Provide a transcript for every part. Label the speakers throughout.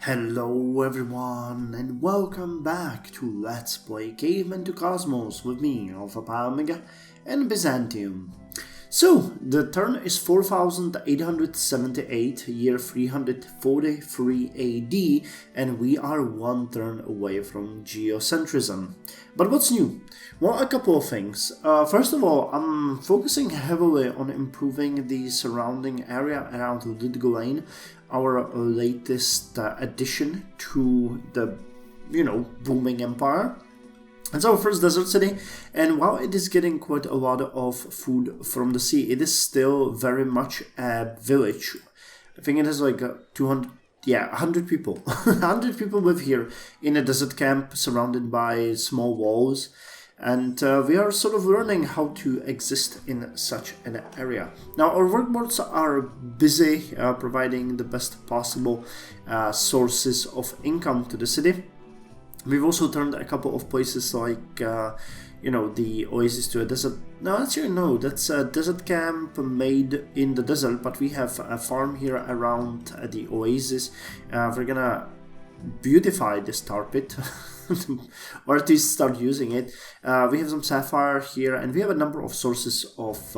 Speaker 1: Hello everyone and welcome back to Let's Play Caveman to Cosmos with me, Alpha Pi Omega and Byzantium. So, the turn is 4878, year 343 AD, and we are one turn away from Geocentrism. But what's new? Well, a couple of things. First of all, I'm focusing heavily on improving the surrounding area around Ludgolain, our latest addition to the, booming empire. It's our first desert city, and while it is getting quite a lot of food from the sea, it is still very much a village. I think it has like 100 people. 100 people live here in a desert camp surrounded by small walls, and we are sort of learning how to exist in such an area. Now, our workboards are busy providing the best possible sources of income to the city. We've also turned a couple of places like, the oasis to a desert. No, actually, no, that's a desert camp made in the desert, but we have a farm here around the oasis. We're gonna beautify this tar pit, or at least start using it. We have some sapphire here, and we have a number of sources of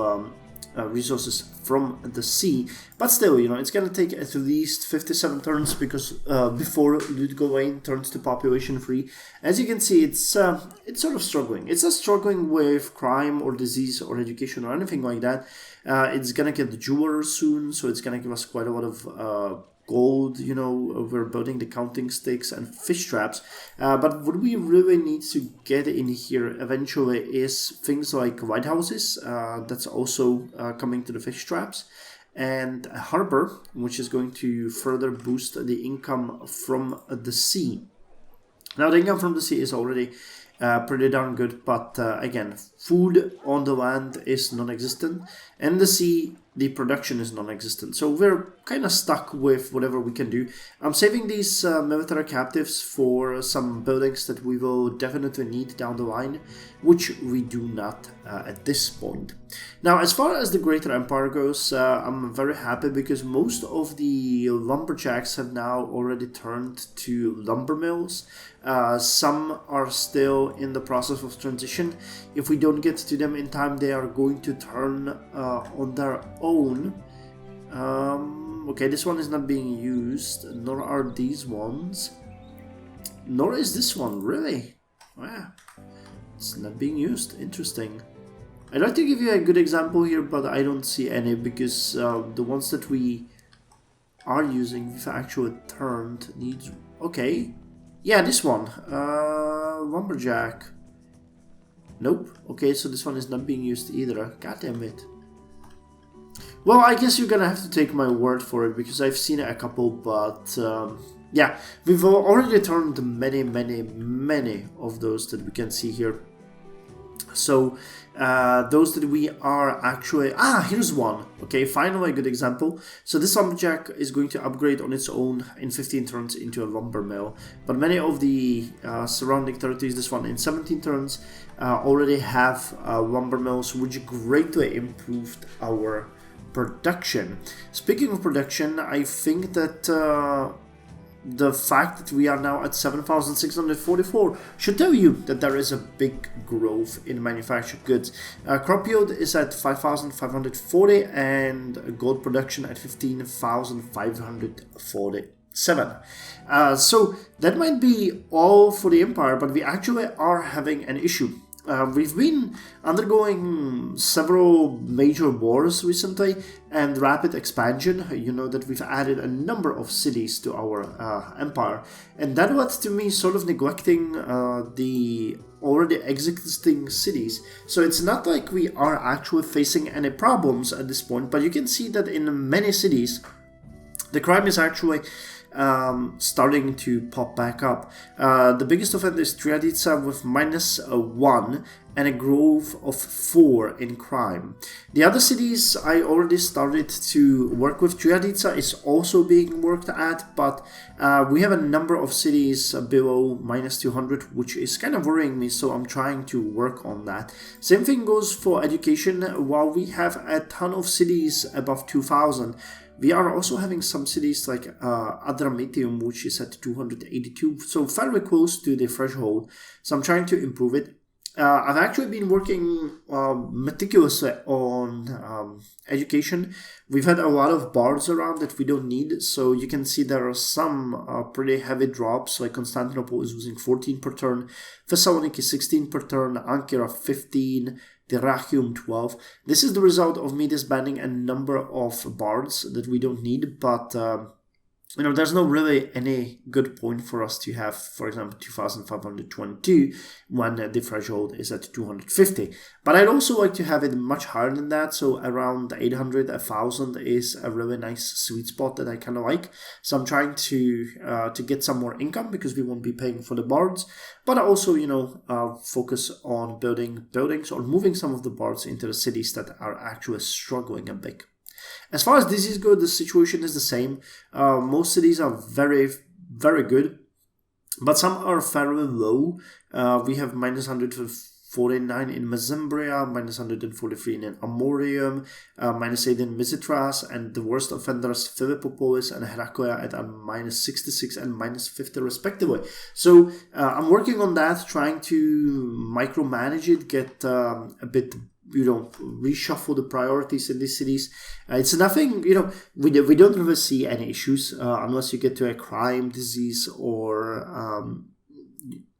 Speaker 1: resources from the sea, but still, it's gonna take at least 57 turns because before Ludgolain turns to population free. As you can see, it's sort of struggling. It's not struggling with crime or disease or education or anything like that. It's gonna get the jeweler soon, so it's gonna give us quite a lot of gold. We're building the counting sticks and fish traps, but what we really need to get in here eventually is things like lighthouses. That's also coming to the fish traps, and a harbor, which is going to further boost the income from the sea. Now, the income from the sea is already pretty darn good, but again, food on the land is non-existent, and the sea, the production is non-existent. So we're kind of stuck with whatever we can do. I'm saving these military captives for some buildings that we will definitely need down the line, which we do not at this point. Now, as far as the Greater Empire goes, I'm very happy because most of the lumberjacks have now already turned to lumber mills. Some are still in the process of transition. If we don't get to them in time, they are going to turn on their own. Okay, this one is not being used, nor are these ones. Nor is this one, really. Wow. It's not being used. Interesting. I'd like to give you a good example here, but I don't see any because the ones that we are using, we've actually turned, needs... Okay. Yeah, this one. Lumberjack. Nope. Okay, so this one is not being used either. God damn it. Well, I guess you're gonna have to take my word for it because I've seen a couple, but yeah, we've already turned many of those that we can see here. So those that we are actually... here's one. Okay, finally a good example. So this lumberjack is going to upgrade on its own in 15 turns into a lumber mill. But many of the surrounding territories, this one in 17 turns, already have lumber mills, which greatly improved our production. Speaking of production, I think that the fact that we are now at 7,644 should tell you that there is a big growth in manufactured goods. Crop yield is at 5,540 and gold production at 15,547. So that might be all for the empire, but we actually are having an issue. We've been undergoing several major wars recently and rapid expansion. You know that we've added a number of cities to our empire, and that led to me sort of neglecting the already existing cities. So it's not like we are actually facing any problems at this point, but you can see that in many cities the crime is actually starting to pop back up. The biggest offender is Triaditsa with -1 and a growth of 4 in crime. The other cities I already started to work with. Triaditsa is also being worked at, but we have a number of cities below -200, which is kind of worrying me, so I'm trying to work on that. Same thing goes for education. While we have a ton of cities above 2,000, We are also having some cities like Adramitium, which is at 282, so fairly close to the threshold. So I'm trying to improve it. I've actually been working meticulously on education. We've had a lot of bards around that we don't need, so you can see there are some pretty heavy drops, like Constantinople is losing 14 per turn, Thessaloniki 16 per turn, Ankara 15, Dyrrhachium 12. This is the result of me disbanding a number of bards that we don't need, but you know, there's no really any good point for us to have, for example, 2522 when the threshold is at 250. But I'd also like to have it much higher than that, so around 800, 1000 is a really nice sweet spot that I kind of like. So I'm trying to get some more income because we won't be paying for the bards, but also, you know, focus on building buildings or moving some of the bards into the cities that are actually struggling a bit. As far as disease goes, the situation is the same. Most cities are very, very good, but some are fairly low. We have minus 149 in Mezimbria, minus 143 in Amorium, minus 8 in Misitras, and the worst offenders, Philippopolis and Heraklia at minus 66 and minus 50 respectively. So I'm working on that, trying to micromanage it, get a bit, you know, reshuffle the priorities in these cities. It's nothing, you know, we don't really see any issues unless you get to a crime disease or,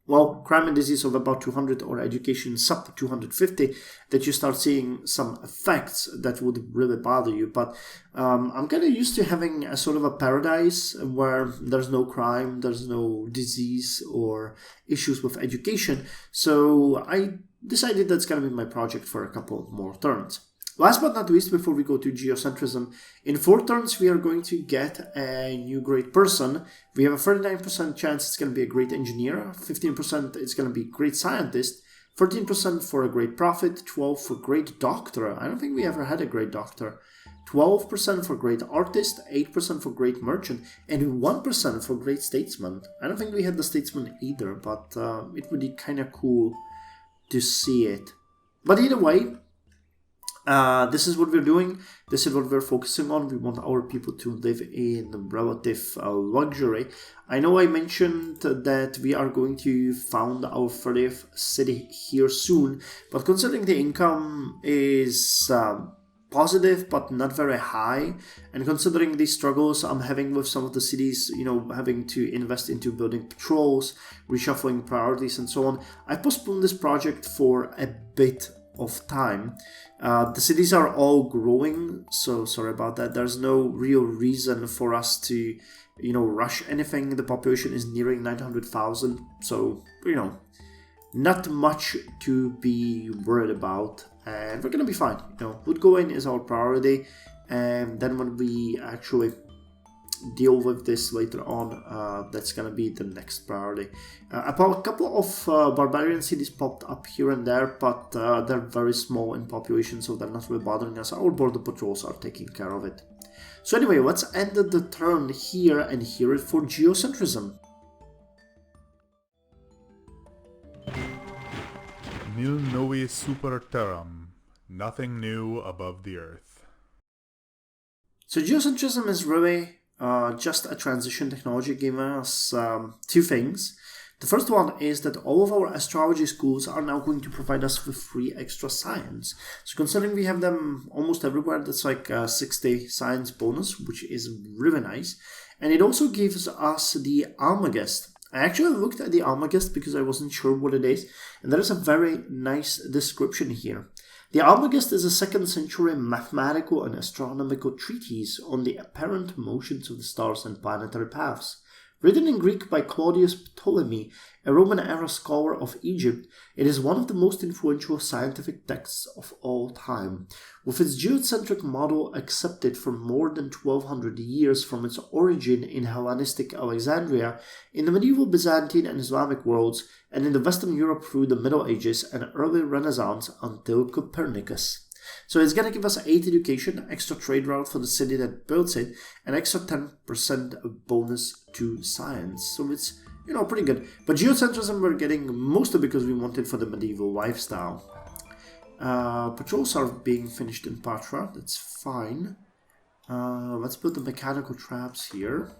Speaker 1: well, crime and disease of about 200 or education sub 250, that you start seeing some effects that would really bother you. But I'm kind of used to having a sort of a paradise where there's no crime, there's no disease or issues with education. So I decided that's going to be my project for a couple more turns. Last but not least, before we go to Geocentrism, in 4 turns we are going to get a new great person. We have a 39% chance it's going to be a great engineer, 15% it's going to be great scientist, 13% for a great prophet, 12% for great doctor. I don't think we ever had a great doctor. 12% for great artist, 8% for great merchant, and 1% for great statesman. I don't think we had the statesman either, but it would be kind of cool to see it. But either way, this is what we're doing. This is what we're focusing on. We want our people to live in relative luxury. I know I mentioned that we are going to found our 30th city here soon, but considering the income is positive but not very high, and considering the struggles I'm having with some of the cities, you know, having to invest into building patrols, reshuffling priorities and so on, I postponed this project for a bit of time. The cities are all growing, so sorry about that. There's no real reason for us to, you know, rush anything. The population is nearing 900,000, so, you know, not much to be worried about, and we're gonna be fine. You know, Woodgoing is our priority, and then when we actually deal with this later on, that's gonna be the next priority. A couple of barbarian cities popped up here and there, but they're very small in population, so they're not really bothering us. Our border patrols are taking care of it. So anyway, let's end the turn here and hear it for Geocentrism.
Speaker 2: Nil novi super terram, nothing new above the earth.
Speaker 1: So Geocentrism is really just a transition technology giving us 2 things. The first one is that all of our astrology schools are now going to provide us with free extra science. So considering we have them almost everywhere, that's like a 60 science bonus, which is really nice. And it also gives us the Almagest. I actually looked at the Almagest because I wasn't sure what it is, and there is a very nice description here. The Almagest is a 2nd century mathematical and astronomical treatise on the apparent motions of the stars and planetary paths. Written in Greek by Claudius Ptolemy, a Roman-era scholar of Egypt, it is one of the most influential scientific texts of all time. With its geocentric model accepted for more than 1200 years from its origin in Hellenistic Alexandria, in the medieval Byzantine and Islamic worlds, and in the Western Europe through the Middle Ages and early Renaissance until Copernicus. So it's going to give us 8 education, extra trade route for the city that builds it, and extra 10% bonus to science. So it's, you know, pretty good. But Geocentrism we're getting mostly because we want it for the medieval lifestyle. Patrols are being finished in Patra, that's fine. Let's put the mechanical traps here.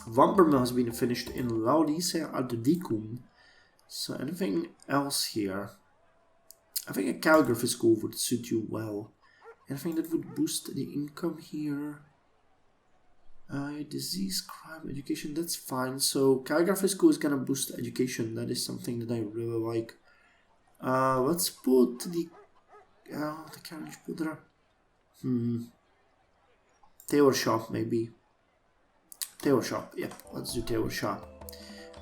Speaker 1: Wambermill has been finished in Laudice Ardicum. So anything else here? I think a calligraphy school would suit you well. Anything that would boost the income here? Disease, crime, education, that's fine. So calligraphy school is gonna boost education. That is something that I really like. Let's put the carriage builder. Tailor shop maybe. Tailor shop, yep, let's do tailor shop.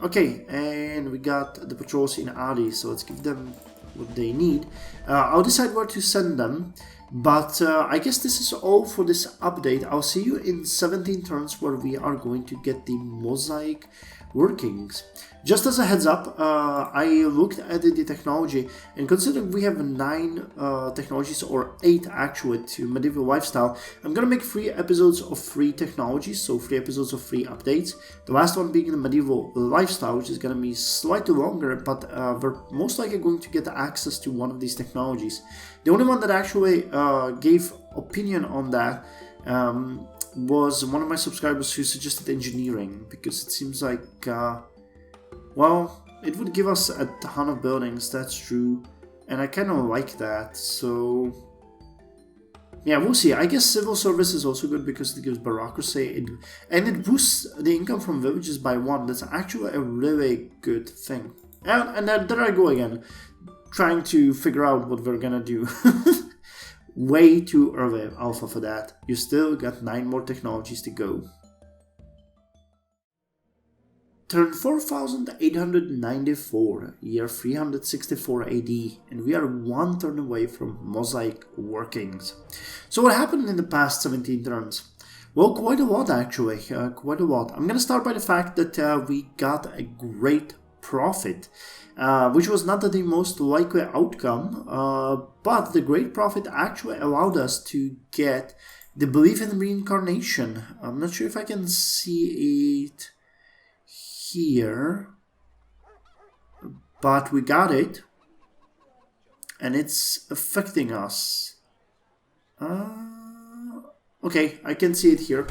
Speaker 1: Okay, and we got the patrols in Adi, so let's give them what they need. I'll decide where to send them, but I guess this is all for this update. I'll see you in 17 turns where we are going to get the Mosaic workings. Just as a heads up, I looked at the technology, and considering we have 9 technologies, or 8 actually, to medieval lifestyle, I'm gonna make 3 episodes of free technologies, so 3 episodes of free updates. The last one being the medieval lifestyle, which is gonna be slightly longer, but we're most likely going to get access to one of these technologies. The only one that actually gave opinion on that was one of my subscribers who suggested engineering, because it seems like, well, it would give us a ton of buildings, that's true, and I kind of like that, so yeah, we'll see. I guess civil service is also good because it gives bureaucracy, and it boosts the income from villages by 1. That's actually a really good thing. And there I go again, trying to figure out what we're gonna do. Way too early alpha for that. You still got 9 more technologies to go. Turn 4894, year 364 AD, and we are 1 turn away from Mosaic workings. So what happened in the past 17 turns? Well, quite a lot actually, quite a lot. I'm gonna start by the fact that we got a great profit. Which was not the most likely outcome, but the great profit actually allowed us to get the belief in reincarnation. I'm not sure if I can see it here, but we got it, and it's affecting us. Okay, I can see it here,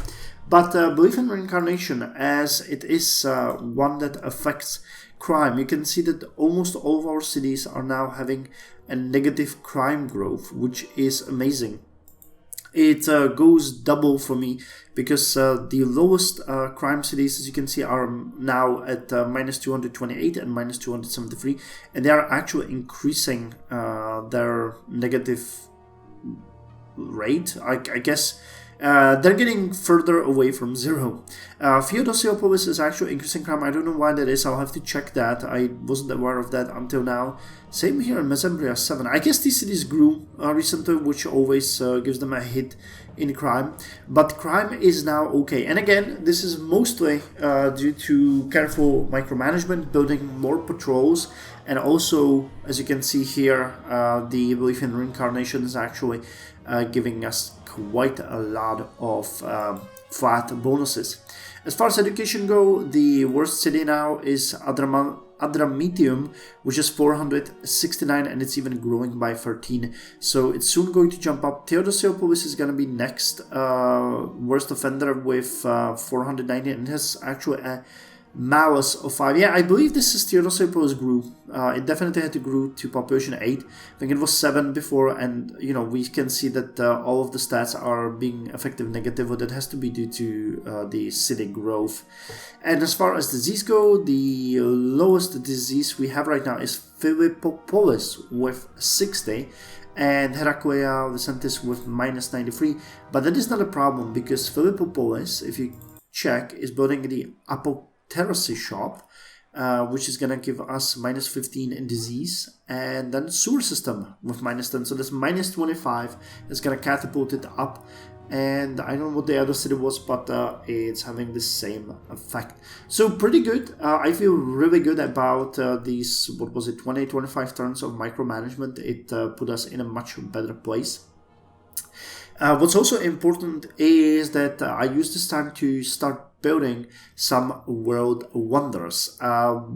Speaker 1: but belief in reincarnation, as it is one that affects crime, you can see that almost all of our cities are now having a negative crime growth, which is amazing. It goes double for me, because the lowest crime cities, as you can see, are now at minus 228 and minus 273, and they are actually increasing their negative rate. I guess they're getting further away from 0. Feodosiopolis is actually increasing crime. I don't know why that is. I'll have to check that. I wasn't aware of that until now. Same here in Mesembria 7. I guess these cities grew recently, which always gives them a hit in crime. But crime is now okay. And again, this is mostly due to careful micromanagement, building more patrols, and also, as you can see here, the belief in reincarnation is actually giving us quite a lot of flat bonuses. As far as education go, the worst city now is Adramitium, which is 469, and it's even growing by 13. So it's soon going to jump up. Theodosiopolis is going to be next worst offender with 490, and it has actually a Malice of 5. Yeah, I believe this is Theodosiopolis grew. It definitely had to grow to population 8. I think it was 7 before, and you know, we can see that all of the stats are being effective negative, but that has to be due to the city growth. And as far as disease go, the lowest disease we have right now is Philippopolis with 60, and Heraclea Vicentis with minus 93. But that is not a problem, because Philippopolis, if you check, is building the Apotheracy shop, which is gonna give us minus 15 in disease, and then sewer system with minus 10, so this minus 25 is gonna catapult it up. And I don't know what the other city was, but it's having the same effect. So pretty good. I feel really good about these, what was it, 20-25 turns of micromanagement. It put us in a much better place. What's also important is that I use this time to start building some world wonders.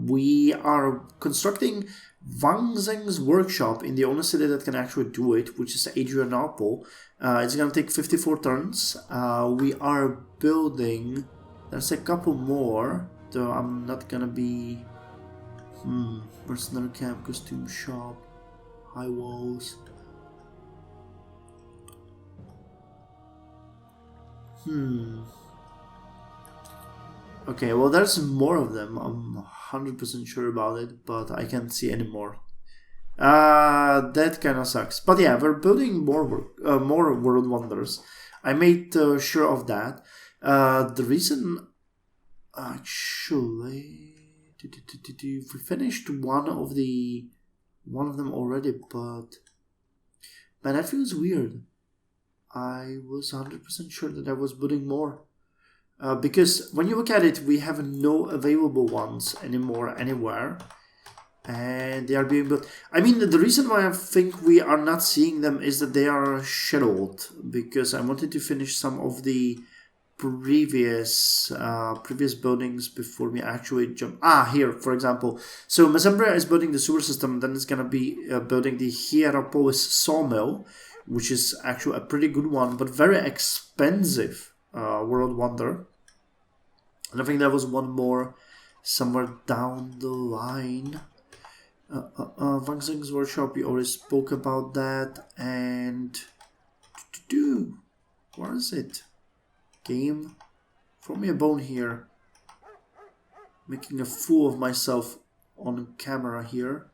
Speaker 1: We are constructing Wang Zheng's workshop in the only city that can actually do it, which is Adrianople. It's gonna take 54 turns. We are building. There's a couple more, though I'm not gonna be. Mercenary camp, costume shop, high walls. Okay, well, there's more of them. I'm 100% sure about it, but I can't see any more. That kind of sucks. But yeah, we're building more world wonders. I made sure of that. The reason, actually, we finished one of them already, but man, that feels weird. I was 100% sure that I was building more. Because when you look at it, we have no available ones anymore anywhere. And they are being built. I mean, the reason why I think we are not seeing them is that they are scheduled. Because I wanted to finish some of the previous buildings before we actually jump. Here, for example. So Mesembria is building the sewer system. Then it's going to be building the Hierapolis sawmill, which is actually a pretty good one, but very expensive. World Wonder. And I think there was one more somewhere down the line. Wang Zheng's workshop, we already spoke about that. And where is it? Game, throw me a bone here. Making a fool of myself on camera here.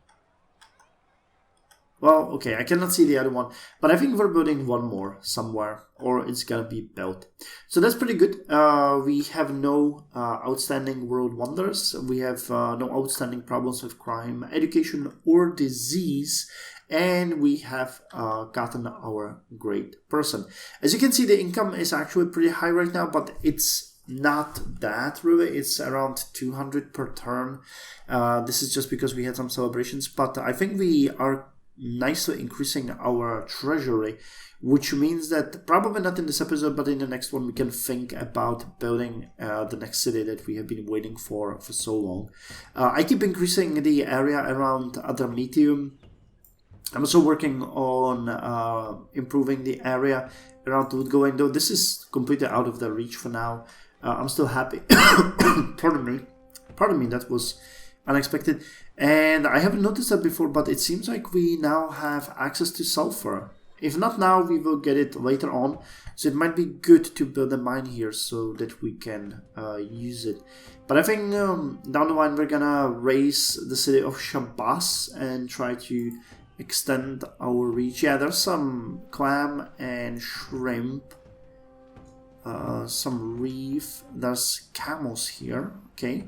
Speaker 1: Well, okay, I cannot see the other one, but I think we're building one more somewhere, or it's gonna be built. So that's pretty good. We have no outstanding world wonders. We have no outstanding problems with crime, education, or disease, and we have gotten our great person. As you can see, the income is actually pretty high right now, but it's not that really. It's around 200 per turn. This is just because we had some celebrations, but I think we are nicely increasing our treasury, which means that probably not in this episode, but in the next one we can think about building the next city that we have been waiting for so long. I keep increasing the area around Adramitium. I'm also working on improving the area around Woodgoing, though this is completely out of their reach for now. I'm still happy. Pardon me, that was unexpected. And I haven't noticed that before, but it seems like we now have access to sulfur. If not now, we will get it later on. So it might be good to build a mine here so that we can use it. But I think down the line we're gonna raise the city of Shabazz and try to extend our reach. Yeah, there's some clam and shrimp. Some reef. There's camels here. Okay.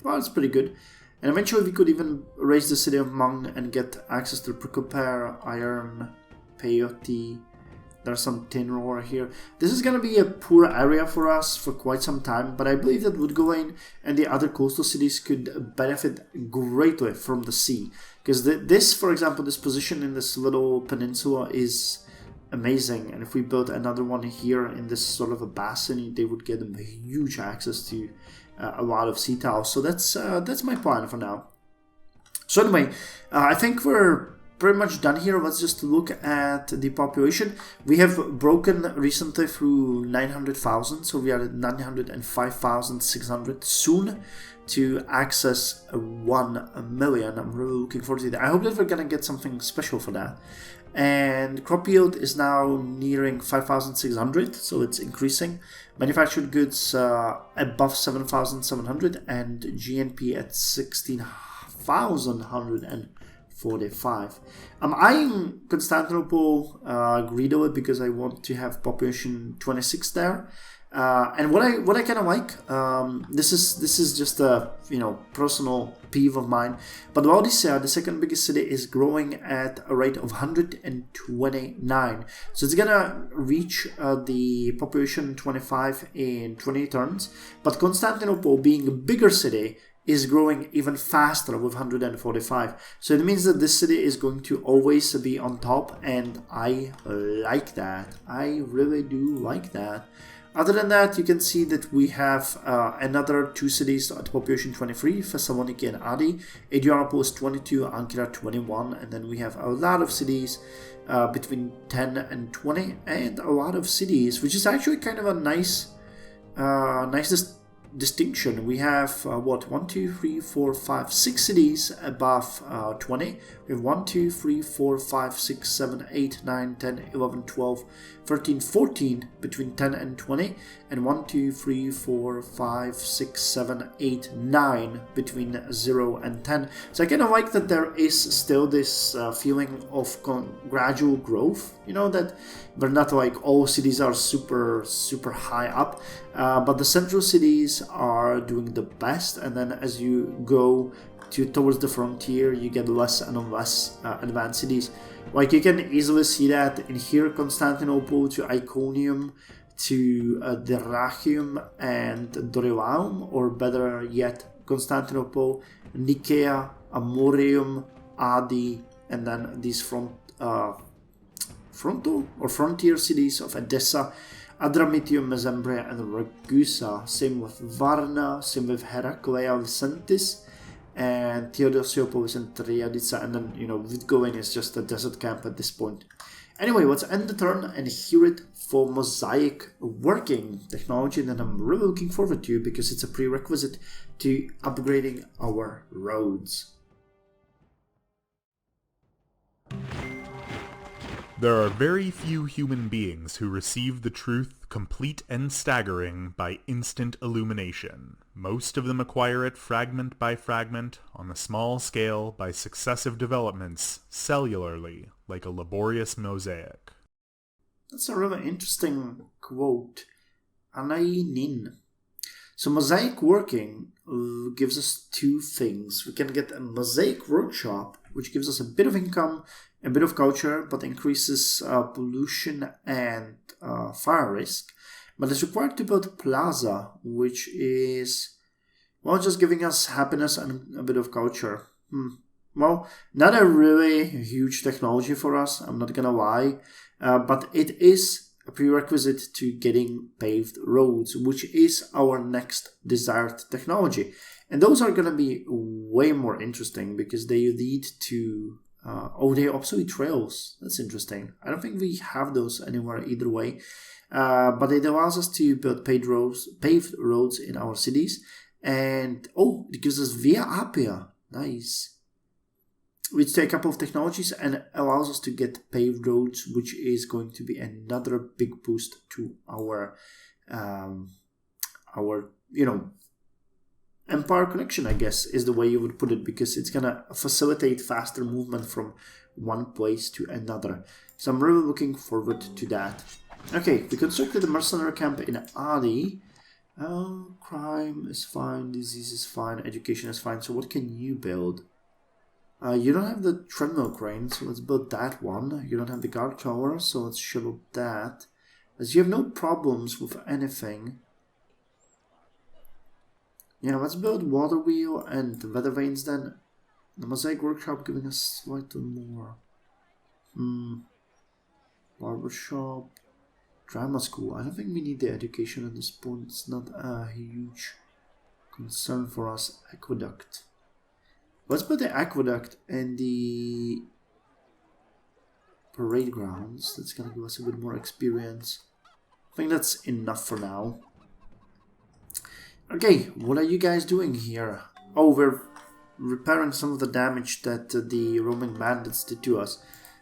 Speaker 1: Well, that's pretty good. And eventually we could even raise the city of Mang and get access to Precopare, iron, peyote. There's some tin ore here. This is going to be a poor area for us for quite some time, but I believe that Woodgowain and the other coastal cities could benefit greatly from the sea. Because this, for example, this position in this little peninsula is amazing. And if we built another one here in this sort of a basin, they would get a huge access to a lot of sea tiles. So that's my plan for now. So anyway, I think we're pretty much done here. Let's just look at the population. We have broken recently through 900,000, so we are at 905,600 soon to access 1 million. I'm really looking forward to that. I hope that we're gonna get something special for that. And crop yield is now nearing 5,600, so it's increasing. Manufactured goods above 7,700, and GNP at 16,145. I'm eyeing Constantinople greedily because I want to have population 26 there. And what I kind of like, this is just a personal peeve of mine, but Laodicea, the second biggest city, is growing at a rate of 129. So it's gonna reach the population 25 in 20 turns. But Constantinople, being a bigger city, is growing even faster with 145. So it means that this city is going to always be on top, and I like that. I really do like that. Other than that, you can see that we have another 2 cities at population 23, Thessaloniki and Adi. Ediaropo is 22, Ankara 21, and then we have a lot of cities between 10 and 20, and a lot of cities, which is actually kind of a nice distinction. We have 1, 2, 3, 4, 5, 6 cities above 20. We have 1, 2, 3, 4, 5, 6, 7, 8, 9, 10, 11, 12, 13, 14 between 10 and 20, and 1, 2, 3, 4, 5, 6, 7, 8, 9 between 0 and 10. So I kind of like that there is still this feeling of gradual growth, you know, that we're not like all cities are super high up, but the central cities are doing the best, and then as you go towards the frontier, you get less and less advanced cities. Like you can easily see that in here, Constantinople to Iconium to Dyrrhachium and Dorilaum, or better yet, Constantinople, Nicaea, Amorium, Adi, and then these frontal or frontier cities of Edessa, Adramitium, Mesembria, and Ragusa. Same with Varna, same with Heraclea, Vicentis, and Theodosiopolis and Triadica, and then, you know, Vidgoen is just a desert camp at this point. Anyway, let's end the turn and hear it for Mosaic working technology that I'm really looking forward to, because it's a prerequisite to upgrading our roads.
Speaker 2: There are very few human beings who receive the truth complete and staggering by instant illumination. Most of them acquire it fragment by fragment, on a small scale, by successive developments, cellularly, like a laborious mosaic.
Speaker 1: That's a really interesting quote. Anainin. So Mosaic working gives us 2 things. We can get a Mosaic workshop, which gives us a bit of income, a bit of culture, but increases pollution and fire risk. But it's required to build Plaza, which is, well, just giving us happiness and a bit of culture. Well, not a really huge technology for us, I'm not gonna lie, but it is a prerequisite to getting paved roads, which is our next desired technology. And those are gonna be way more interesting because they lead to they're obsolete trails. That's interesting. I don't think we have those anywhere either way. But it allows us to build paved roads in our cities. And it gives us Via Appia. Nice. Which take a couple of technologies and allows us to get paved roads, which is going to be another big boost to our Empire connection, I guess, is the way you would put it, because it's gonna facilitate faster movement from one place to another. So I'm really looking forward to that. Okay, we constructed a mercenary camp in Adi. Crime is fine, disease is fine, education is fine. So what can you build? You don't have the treadmill crane, so let's build that one. You don't have the guard tower, so let's shovel that. As you have no problems with anything. Yeah, let's build water wheel and weather vanes then. The Mosaic workshop giving us slightly more. Barbershop. Drama school. I don't think we need the education at this point. It's not a huge concern for us. Aqueduct. Let's put the aqueduct in the parade grounds. That's gonna give us a bit more experience. I think that's enough for now. Okay, what are you guys doing here? Oh, we're repairing some of the damage that the roaming bandits did to us.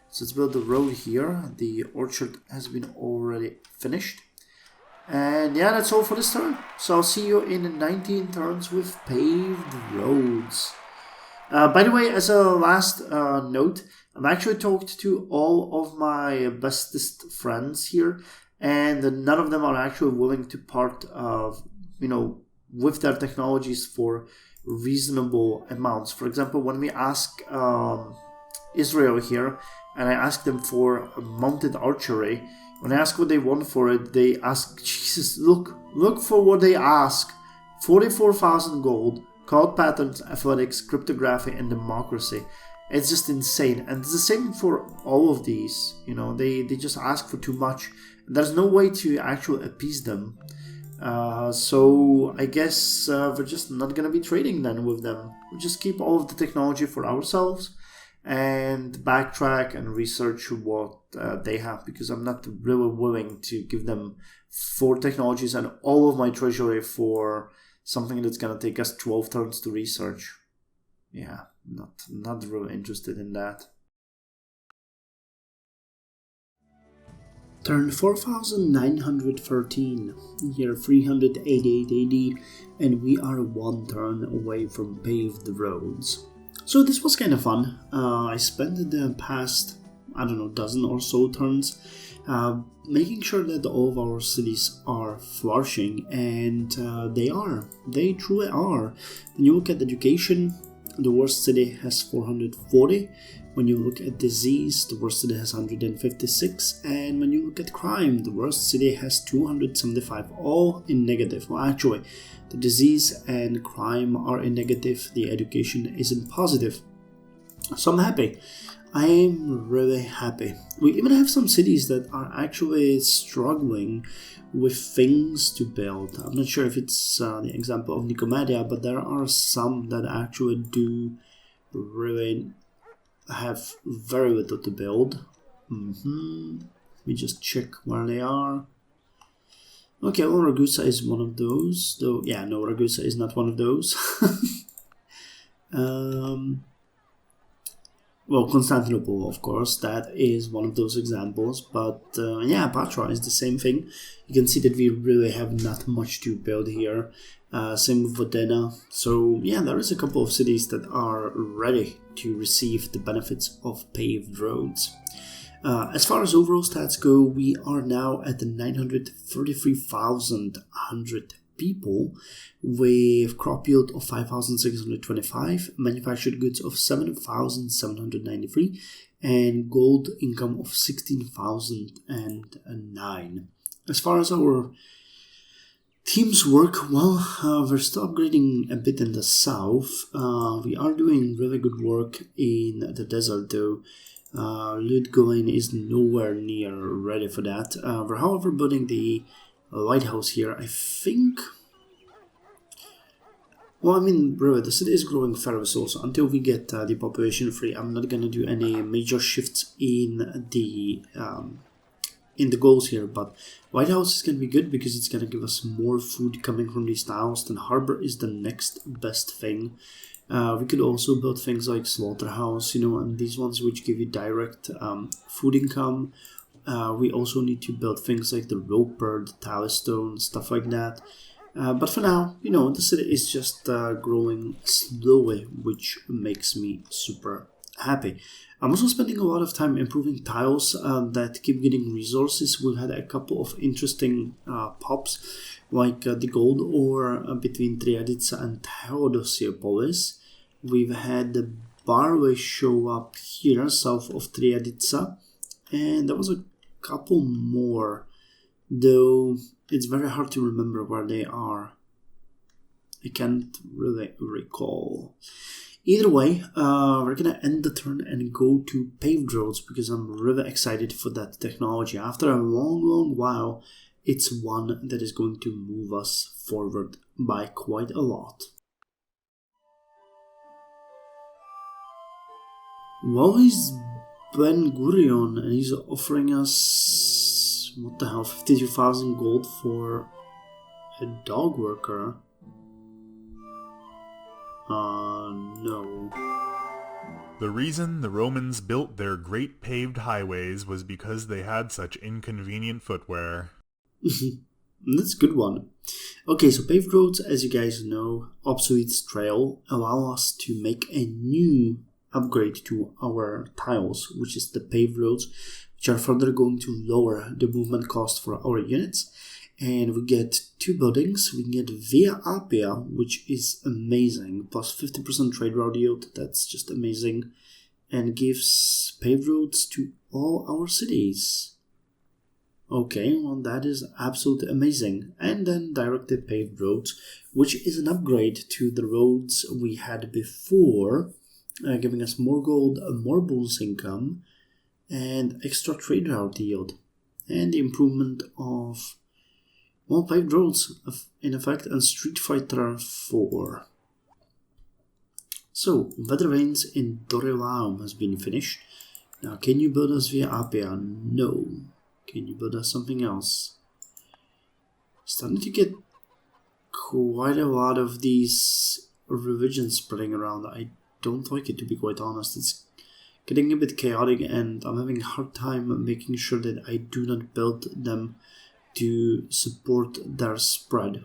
Speaker 1: So let's build the road here. The orchard has been already finished. And yeah, that's all for this turn. So I'll see you in 19 turns with paved roads. By the way, as a last note, I've actually talked to all of my bestest friends here, and none of them are actually willing to part of, with their technologies for reasonable amounts. For example, when we ask Israel here, and I ask them for mounted archery, when I ask what they want for it, they ask, Jesus, look for what they ask. 44,000 gold, code patterns, athletics, cryptography, and democracy. It's just insane. And it's the same for all of these. They just ask for too much. there's no way to actually appease them. So I guess we're just not gonna be trading then with them. We just keep all of the technology for ourselves and backtrack and research what they have, because I'm not really willing to give them 4 technologies and all of my treasury for something that's gonna take us 12 turns to research. Yeah, not really interested in that. Turn 4913, year 388 AD, and we are 1 turn away from paved roads. So this was kind of fun. I spent the past, I don't know, dozen or so turns making sure that all of our cities are flourishing, and they truly are. When you look at education, the worst city has 440. When you look at disease, the worst city has 156. And when you look at crime, the worst city has 275, all in negative. Well, actually, the disease and crime are in negative, the education is in positive. So I'm happy. I'm really happy. We even have some cities that are actually struggling with things to build. I'm not sure if it's the example of Nicomedia, but there are some that actually do really have very little to build. We just check where they are. Okay, well, Ragusa is one of those. Though, yeah, no, Ragusa is not one of those. Well, Constantinople, of course, that is one of those examples. But yeah, Patra is the same thing. You can see that we really have not much to build here. Same with Vodena. So yeah, there is a couple of cities that are ready to receive the benefits of paved roads. As far as overall stats go, we are now at the 933,100 people, with crop yield of 5,625, manufactured goods of 7,793, and gold income of 16,009. As far as our teams work, well, we're still upgrading a bit in the south. We are doing really good work in the desert, though. Ludgoin is nowhere near ready for that. We're, however, building the lighthouse here. I think, well, I mean, really, the city is growing fairly slow, so until we get the population free, I'm not gonna do any major shifts in the goals here. But White House is gonna be good because it's gonna give us more food coming from these tiles. Then Harbor is the next best thing. We could also build things like Slaughterhouse, and these ones which give you direct food income. We also need to build things like the Roper, the Talistone, stuff like that. But for now, the city is just growing slowly, which makes me super happy. I'm also spending a lot of time improving tiles that keep getting resources. We've had a couple of interesting pops, like the gold ore between Triadica and Theodosiopolis. We've had the barway show up here south of Triadica, and there was a couple more, though it's very hard to remember where they are. I can't really recall. Either way, we're gonna end the turn and go to paved roads because I'm really excited for that technology. After a long while, it's one that is going to move us forward by quite a lot. Well, he's Ben Gurion, and he's offering us, what the hell, 52,000 gold for a dog worker. No.
Speaker 2: The reason the Romans built their great paved highways was because they had such inconvenient footwear.
Speaker 1: That's a good one. Okay, so paved roads, as you guys know, obsolete trail, allow us to make a new upgrade to our tiles, which is the paved roads, which are further going to lower the movement cost for our units. And we get 2 buildings. We can get Via Appia, which is amazing, plus 50% trade route yield. That's just amazing, and gives paved roads to all our cities. Okay, well, that is absolutely amazing. And then directed paved roads, which is an upgrade to the roads we had before, giving us more gold, more bonus income, and extra trade route yield. and the improvement of more paved roads in effect, and Street Fighter 4. So, Weather Vanes in Dorewaum has been finished. Now, can you build us via APA? No. Can you build us something else? Starting to get quite a lot of these revisions spreading around. I don't like it, to be quite honest. It's getting a bit chaotic, and I'm having a hard time making sure that I do not build them to support their spread.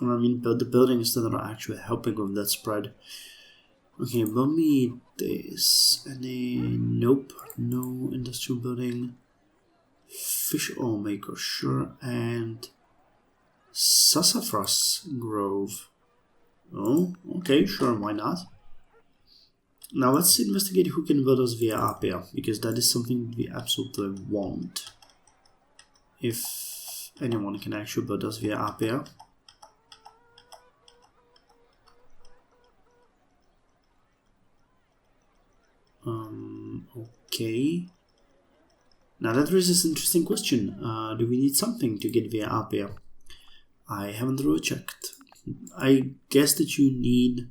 Speaker 1: Or I mean, build the buildings that are actually helping with that spread. Okay, build me this. And then, nope, no industrial building. Fish oil maker, sure, and Sassafras Grove. Oh, okay, sure, why not? Now let's investigate who can build us via APA, because that is something we absolutely want. If anyone can actually build us via APA. Okay. Now that raises an interesting question. Do we need something to get via APA? I haven't really checked. I guess that you need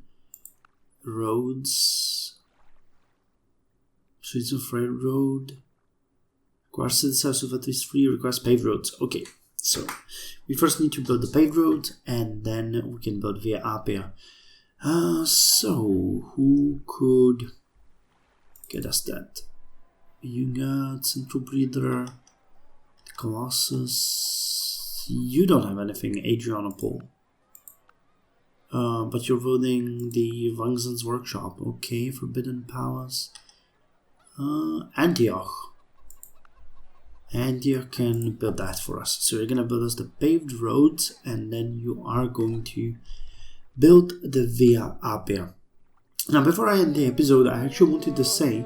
Speaker 1: roads. Streets of Railroad. Requires citizens of at least 3, requires paved roads. Okay, so we first need to build the paved road, and then we can build via APA. So who could get us that? You got Central Breeder, the Colossus. You don't have anything, Adrianople. But you're building the Wangzen's Workshop. Okay, Forbidden Palace. Antioch. Antioch can build that for us. So you're gonna build us the paved roads, and then you are going to build the via APA. Now, before I end the episode, I actually wanted to say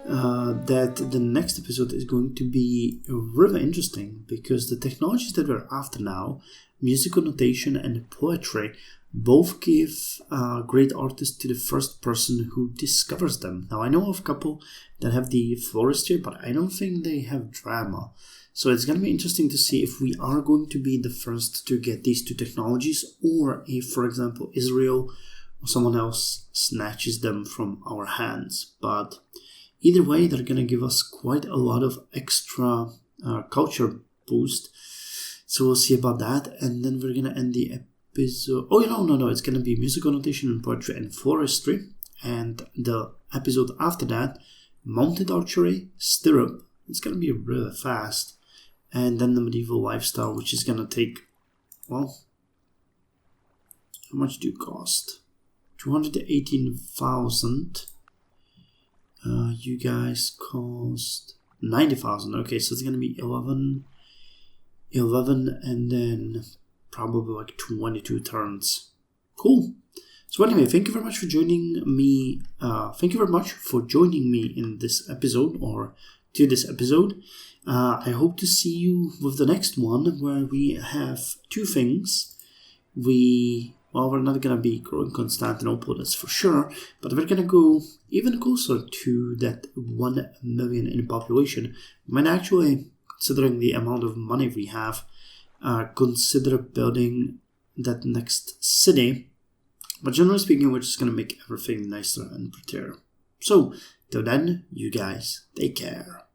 Speaker 1: that the next episode is going to be really interesting, because the technologies that we're after now, musical notation and poetry, both give great artists to the first person who discovers them. Now, I know of a couple that have the forestry, but I don't think they have drama. So it's going to be interesting to see if we are going to be the first to get these two technologies, or if, for example, Israel or someone else snatches them from our hands. But either way, they're going to give us quite a lot of extra culture boost. So we'll see about that. And then we're going to end the episode. Oh, no. It's going to be musical notation and poetry and forestry. And the episode after that, mounted archery, stirrup. It's going to be really fast. And then the medieval lifestyle, which is going to take, well, how much do you cost? 218,000. You guys cost 90,000. Okay, so it's gonna be 11, and then probably like 22 turns. Cool. So anyway, thank you very much for joining me. Thank you very much for joining me in this episode, or to this episode. I hope to see you with the next one, where we have two things. We're not going to be growing Constantinople, that's for sure, but we're going to go even closer to that 1 million in population. We might actually, considering the amount of money we have, consider building that next city. But generally speaking, we're just going to make everything nicer and prettier. So, till then, you guys, take care.